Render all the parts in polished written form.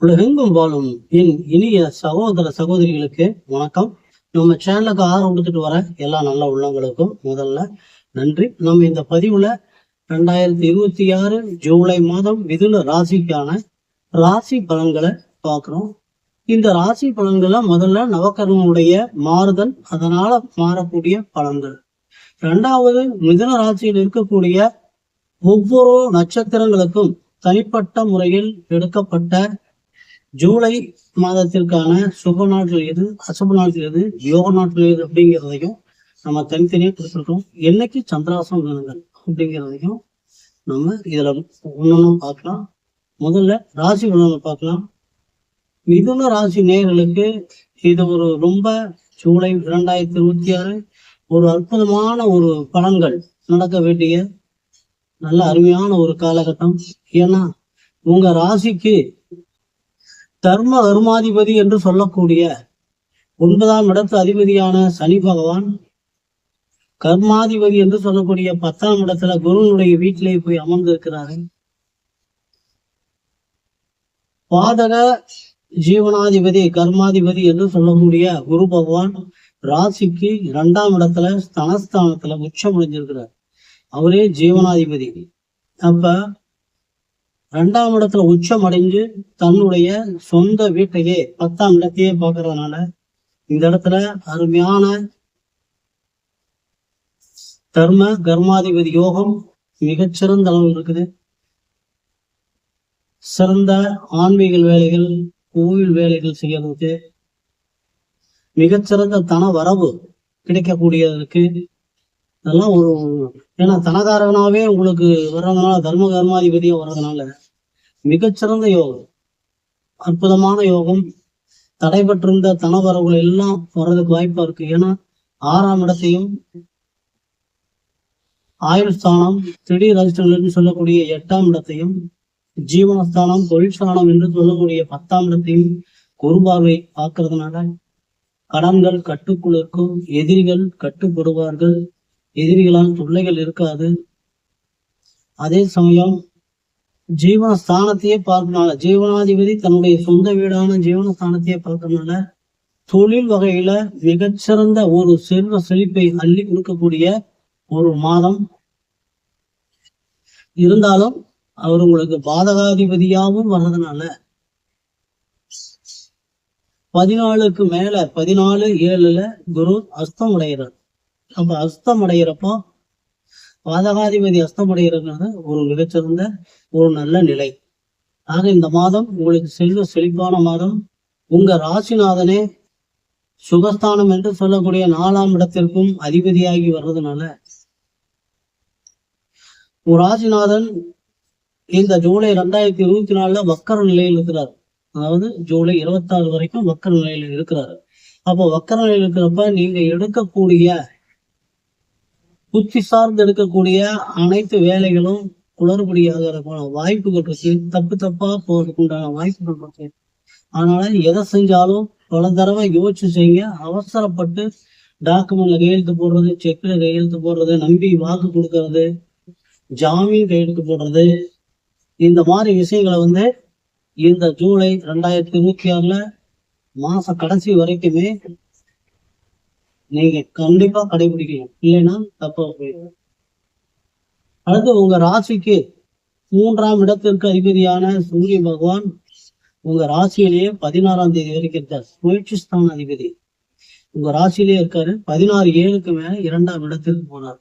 உலகெங்கும் வாழும் என் இனிய சகோதர சகோதரிகளுக்கு வணக்கம். நம்ம சேனலுக்கு ஆதரவு கொடுத்துட்டு வர எல்லா நல்ல உள்ளங்களுக்கும் முதல்ல நன்றி. நம்ம இந்த பதிவுல 2026 ஜூலை மாதம் மிதுன ராசிக்கான ராசி பலன்களை பார்க்கிறோம். இந்த ராசி பலன்களை முதல்ல நவக்கரனுடைய மாறுதல், அதனால மாறக்கூடிய பலன்கள். இரண்டாவது, மிதுன ராசியில் இருக்கக்கூடிய ஒவ்வொரு நட்சத்திரங்களுக்கும் தனிப்பட்ட முறையில் எடுக்கப்பட்ட ஜூலை மாதத்திற்கான சுப நாட்கள் எது, அசுப நாட்கள் எது, யோக நாட்கள் எது அப்படிங்கிறதையும் நம்ம தனித்தனியாக கொடுத்துருக்கோம். என்னைக்கு சந்திராசம் தினங்கள் அப்படிங்கிறதையும் நம்ம இதுல ஒன்னொன்னும் பார்க்கலாம். முதல்ல ராசி பலன்கள் பார்க்கலாம். மிதுன ராசி நேயர்களுக்கு இது ஒரு ரொம்ப ஜூலை 2026 ஒரு அற்புதமான ஒரு பலன்கள் நடக்க வேண்டிய நல்ல அருமையான ஒரு காலகட்டம். ஏன்னா உங்க ராசிக்கு தர்ம கர்மாதிபதி என்று சொல்லக்கூடிய 9ஆம் இடத்து அதிபதியான சனி பகவான், கர்மாதிபதி என்று சொல்லக்கூடிய 10ஆம் இடத்துல குருனுடைய வீட்டிலே போய் அமர்ந்திருக்கிறாரு. பாதக ஜீவனாதிபதி கர்மாதிபதி என்று சொல்லக்கூடிய குரு பகவான் ராசிக்கு 2ஆம் இடத்துல ஸ்தனஸ்தானத்துல உச்சம் அடைஞ்சிருக்கிறார். அவரே ஜீவனாதிபதி. அப்ப 2ஆம் இடத்துல உச்சம் அடைஞ்சு தன்னுடைய சொந்த வீட்டையே 10ஆம் இடத்தையே பார்க்கறதுனால இந்த இடத்துல அருமையான தர்ம கர்மாதிபதி யோகம் மிகச்சிறந்த அளவில் இருக்குது. சிறந்த ஆன்மீக வேலைகள், கோவில் வேலைகள் செய்யறதுக்கு, மிகச்சிறந்த தன வரவு கிடைக்கக்கூடியதற்கு இதெல்லாம் ஒரு, ஏன்னா தனகாரகனாவே உங்களுக்கு வர்றதுனால, தர்ம கர்மாதிபதியா வர்றதுனால மிகச்சிறந்த யோகம், அற்புதமான யோகம். தடைபட்டிருந்த தனவரவுகள் எல்லாம் வர்றதுக்கு வாய்ப்பா இருக்கு. ஏன்னா 6ஆம் இடத்தையும் ஆயுள் ஸ்தானம், திடீர் அதிர்ஷ்டங்கள் சொல்லக்கூடிய 8ஆம் இடத்தையும், ஜீவனஸ்தானம், தொழிற்ஸ்தானம் என்று சொல்லக்கூடிய 10ஆம் இடத்தையும் குருபார்வை பார்க்கறதுனால கடன்கள் கட்டுக்குள் இருக்கும், எதிரிகள் கட்டுப்படுவார்கள், எதிரிகளால் தொல்லைகள் இருக்காது. அதே சமயம் ஜீவனஸ்தானத்தையே பார்க்கறதுனால, ஜீவனாதிபதி தன்னுடைய சொந்த வீடான ஜீவனஸ்தானத்தையே பார்க்கறதுனால தொழில் வகையில மிகச்சிறந்த ஒரு செல்வ செழிப்பை அள்ளி கொடுக்கக்கூடிய ஒரு மாதம். இருந்தாலும் அவர் உங்களுக்கு பாதகாதிபதியாகவும் வர்றதுனால 14க்கு மேல 14/7 குரு அஸ்தம் அடைகிறார். அப்ப அஸ்தம் அடைகிறப்போ பாதகாதிபதி அஸ்தம் அடைகிறது ஒரு மிகச்சிறந்த ஒரு நல்ல நிலை. ஆக இந்த மாதம் உங்களுக்கு செல்வ செழிப்பான மாதம். உங்க ராசிநாதனே சுகஸ்தானம் என்று சொல்லக்கூடிய 4ஆம் இடத்திற்கும் அதிபதியாகி வர்றதுனால ஒரு ராசிநாதன் இந்த ஜூலை 2024 வக்கர நிலையில் இருக்கிறார். அதாவது ஜூலை 26 வரைக்கும் வக்கர நிலையில் இருக்கிறாரு. அப்போ வக்கர நிலையில் இருக்கிறப்ப நீங்க எடுக்கக்கூடிய புத்தி சார்ந்து எடுக்கக்கூடிய அனைத்து வேலைகளும் குளறுபடியாக இருக்கும் வாய்ப்புகள் இருக்கு. தப்பா போறதுக்கு உண்டான வாய்ப்புகள் இருக்கு. அதனால எதை செஞ்சாலும் பல தடவை யோசிச்சு செய்யுங்க. அவசரப்பட்டு டாக்குமெண்ட்ல கையெழுத்து போடுறது, செக்ல கையெழுத்து போடுறது, நம்பி வாக்கு கொடுக்கறது, ஜாமீன் கையெழுத்து போடுறது, இந்த மாதிரி விஷயங்களை இந்த ஜூலை 2026 மாச கடைசி வரைக்குமே நீங்க கண்டிப்பா கடைபிடிக்கணும். இல்லைன்னா தப்பா போயிடும். அடுத்து உங்க ராசிக்கு 3ஆம் இடத்திற்கு அதிபதியான சூரிய பகவான் உங்க ராசியிலேயே 16ஆம் தேதி வரைக்கும் இருக்காரு. முயற்சி ஸ்தான அதிபதி உங்க ராசியிலேயே இருக்காரு. 16/7க்கு மேல 2ஆம் இடத்திற்கு போனார்.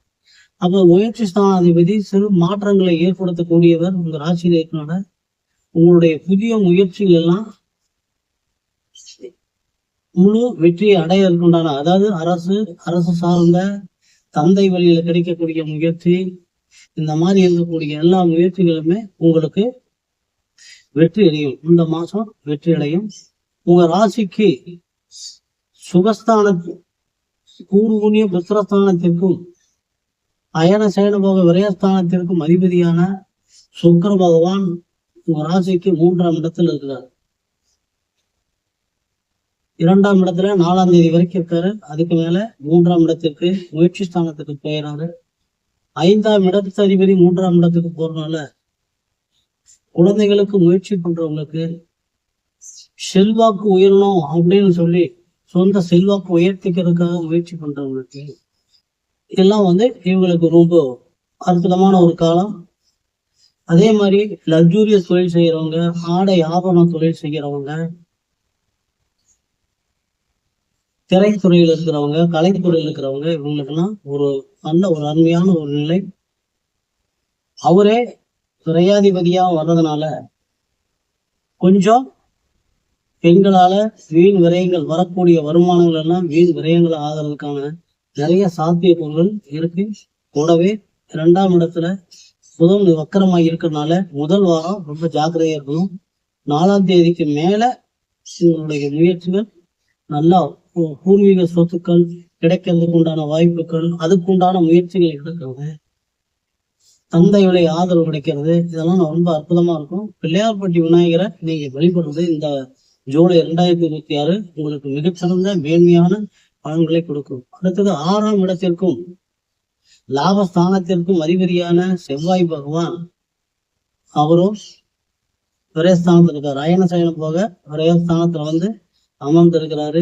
அப்ப முயற்சி ஸ்தான அதிபதி சிறு மாற்றங்களை ஏற்படுத்தக்கூடியவர். உங்க ராசியில இருக்கனால உங்களுடைய புதிய முயற்சிகள் எல்லாம் முழு வெற்றியை அடைய இருக்கின்றன. அதாவது அரசு சார்ந்த தந்தை வழியில கிடைக்கக்கூடிய முயற்சி, இந்த மாதிரி இருக்கக்கூடிய எல்லா முயற்சிகளுமே உங்களுக்கு வெற்றி அடையும். இந்த மாசம் வெற்றி அடையும். உங்க ராசிக்கு சுகஸ்தான பூர்வூனிய புத்திரஸ்தானத்திற்கும் அயன சேன போக விரயஸ்தானத்திற்கும் அதிபதியான சுக்கிர பகவான் உங்க ராசிக்கு 3ஆம் இடத்துல இருக்கிறார். 2ஆம் இடத்துல 4ஆம் தேதி வரைக்கும் இருக்காரு. அதுக்கு மேல 3ஆம் இடத்திற்கு முயற்சி ஸ்தானத்துக்கு போயிடாரு. 5ஆம் இடத்து அதிபதி 3ஆம் இடத்துக்கு போறதுனால குழந்தைகளுக்கு முயற்சி பண்றவங்களுக்கு செல்வாக்கு உயரணும் அப்படின்னு சொல்லி சொந்த செல்வாக்கு உயர்த்திக்கிறதுக்காக முயற்சி பண்றவங்களுக்கு எல்லாம் இவங்களுக்கு ரொம்ப அற்புதமான ஒரு காலம். அதே மாதிரி லக்ஸூரியஸ் தொழில் செய்யறவங்க, ஆடை ஆபரண தொழில் செய்யறவங்க, திரைத்துறையில் இருக்கிறவங்க, கலைத்துறையில் இருக்கிறவங்க, இவங்களுக்கெல்லாம் ஒரு நல்ல ஒரு அருமையான ஒரு நிலை. அவரே விரையாதிபதியா வர்றதுனால கொஞ்சம் பெண்களால வீண் விரயங்கள், வரக்கூடிய வருமானங்கள் எல்லாம் வீண் விரயங்கள் ஆகிறதுக்கான நிறைய சாத்தியக்கூறுகள் இருக்கு. கூடவே 2ஆம் இடத்துல புதன் வக்கரமாக இருக்கிறதுனால முதல் வாரம் ரொம்ப ஜாக்கிரதையா இருக்கணும். 4ஆம் தேதிக்கு மேல உங்களுடைய முயற்சிகள் நல்லா பூர்வீக சொத்துக்கள் கிடைக்கிறதுக்கு உண்டான வாய்ப்புகள், அதுக்குண்டான முயற்சிகள் எடுக்கிறது, தந்தையுடைய ஆதரவு கிடைக்கிறது, இதெல்லாம் ரொம்ப அற்புதமா இருக்கும். பிள்ளையார்பட்டி விநாயகரை நீங்க வழிபடுறது இந்த ஜூலை 2026 உங்களுக்கு மிகச்சிறந்த மேன்மையான பலன்களை கொடுக்கும். அடுத்தது 6ஆம் இடத்திற்கும் லாபஸ்தானத்திற்கும் அதிபதியான செவ்வாய் பகவான் அவரும் விரயஸ்தானத்தில் இருக்காரு. அயன சயனம் போக விரயஸ்தானத்துல அமர்ந்திருக்கிறாரு.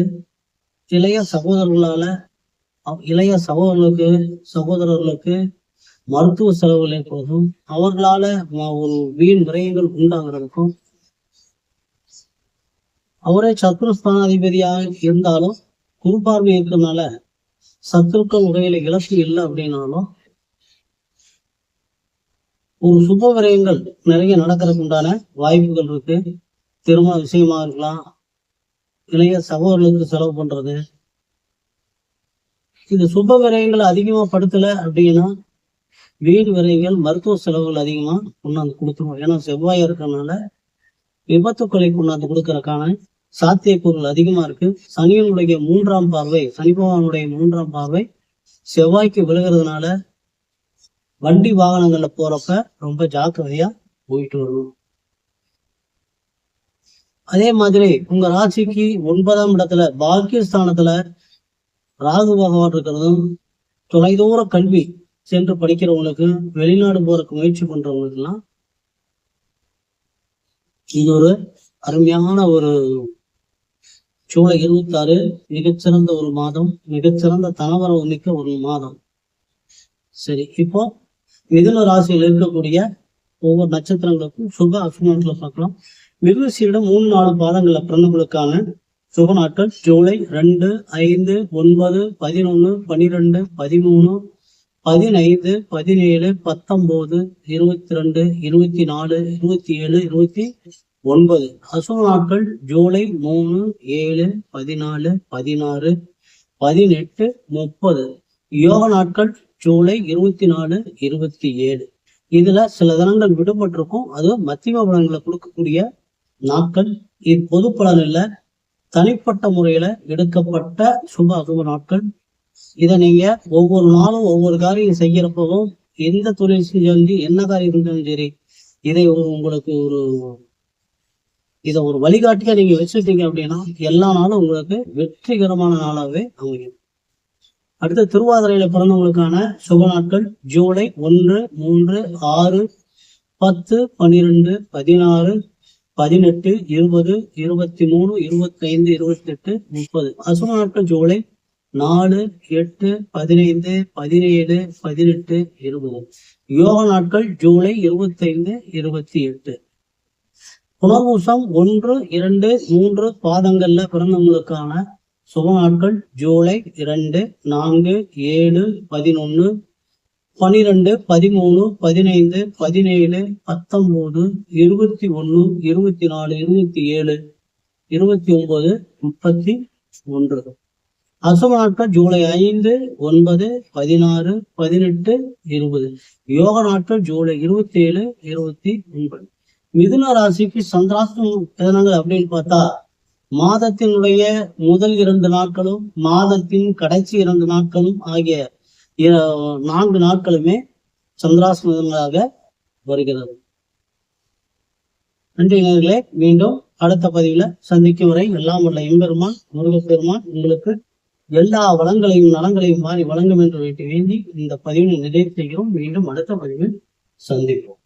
இளைய சகோதரர்களுக்கு மருத்துவ செலவுகள் ஏற்படுதும், அவர்களால ஒரு வீண் விரயங்கள் உண்டாகிறதுக்கும், அவரே சத்ருஸ்தானாதிபதியாக இருந்தாலும் குறுபார்வை இருக்கிறதுனால சத்துருக்கள் வகையில இழப்பு இல்லை அப்படின்னாலும் ஒரு சுப விரயங்கள் நிறைய நடக்கிறதுக்கு உண்டான வாய்ப்புகள் இருக்கு. திருமண விஷயமா இருக்கலாம், இளைய சகோதரர்களுக்கு செலவு பண்றது, இது சுப விரயங்கள் அதிகமா படுத்தல அப்படின்னா வீடு விரயங்கள், மருத்துவ செலவுகள் அதிகமா கொண்டாந்து கொடுத்துருவோம். ஏன்னா செவ்வாய் இருக்கிறதுனால விபத்துக்களை கொண்டாந்து கொடுக்கறதுக்கான சாத்தியக்கூறுகள் அதிகமா இருக்கு. சனியினுடைய 3ஆம் பார்வை, சனி பகவானுடைய 3ஆம் பார்வை செவ்வாய்க்கு விழுகிறதுனால வண்டி வாகனங்கள்ல போறப்ப ரொம்ப ஜாக்கிரதையா போயிட்டு வரணும். அதே மாதிரி உங்க ராசிக்கு 9ஆம் இடத்துல பாக்கியஸ்தானத்துல ராகு பகவான் இருக்கிறதும், தொலைதூர கல்வி சென்று படிக்கிறவங்களுக்கு, வெளிநாடு போறதுக்கு முயற்சி பண்றவங்களுக்கு எல்லாம் இது ஒரு அருமையான ஒரு ஜூலை 26 மிகச்சிறந்த ஒரு மாதம், மிகச்சிறந்த தனவரவு மிக்க ஒரு மாதம். சரி, இப்போ மிதுன ராசியில் இருக்கக்கூடிய ஒவ்வொரு நட்சத்திரங்களுக்கும் சுப அசுபங்களை பார்க்கலாம். மிருகசீரிடம் 3-4 பாதங்கள்ல பிறந்தவங்களுக்கான சுப நாட்கள் ஜூலை 2, 5, 9, 11, 12, 13, 15, 17, 19, 22, 24, 27, 29. அசுப நாட்கள் ஜூலை 3, 7, 14, 16, 18, 30. யோக நாட்கள் ஜூலை 24, 27. இதுல சில தினங்கள் விடுபட்டிருக்கும். அது மத்தியம பலன்களை கொடுக்கக்கூடிய நாட்கள். இது பொது பலன் இல்ல, தனிப்பட்ட முறையில எடுக்கப்பட்ட சுப அசுப நாட்கள். இதை நீங்க ஒவ்வொரு நாளும் ஒவ்வொரு காரியம் செய்யறப்பவும், எந்த தொழில் செஞ்சு என்ன காரியம் இருந்தாலும் சரி, இதை உங்களுக்கு இதை ஒரு வழிகாட்டியா நீங்க வச்சுட்டீங்க அப்படின்னா எல்லா நாளும் உங்களுக்கு வெற்றிகரமான நாளாவே அமையும். அடுத்த திருவாதிரையில பிறந்தவங்களுக்கான சுப நாட்கள் ஜூலை 1, 3, 6, 10, 12, 16, 18, 20, 23, 25, 28, 30. அசுப நாட்கள் ஜூலை 4, 8, 15, 17, 18, 20. யோக நாட்கள் ஜூலை 25, 28. புனர்பூசம் 1, 2, 3 பாதங்கள்ல பிறந்தவங்களுக்கான சுப நாட்கள் ஜூலை 2, 4, 7, 11, 12, 13, 15, 17, 19, 21, 24, 27, 29, 31. அசுப நாட்கள் ஜூலை 5, 9, 16, 18, 20. யோக நாட்கள் ஜூலை 27, 29. மிதுன ராசிக்கு சந்திராஷ்டம தினங்கள் அப்படின்னு பார்த்தா மாதத்தினுடைய முதல் 2 நாட்களும் மாதத்தின் கடைசி 2 நாட்களும் ஆகிய 4 நாட்களுமே சந்திராஷ்டமங்களாக வருகிறது. நன்றி நேயர்களே, மீண்டும் அடுத்த பதிவுல சந்திக்கும் வரை எல்லாம் உள்ள எம்பெருமான் முருகப்பெருமான் உங்களுக்கு எல்லா வளங்களையும் நலங்களையும் மாறி வழங்கும் என்று வேண்டி இந்த பதிவினை நிறைவு செய்கிறோம். மீண்டும் அடுத்த பதிவில் சந்திப்போம்.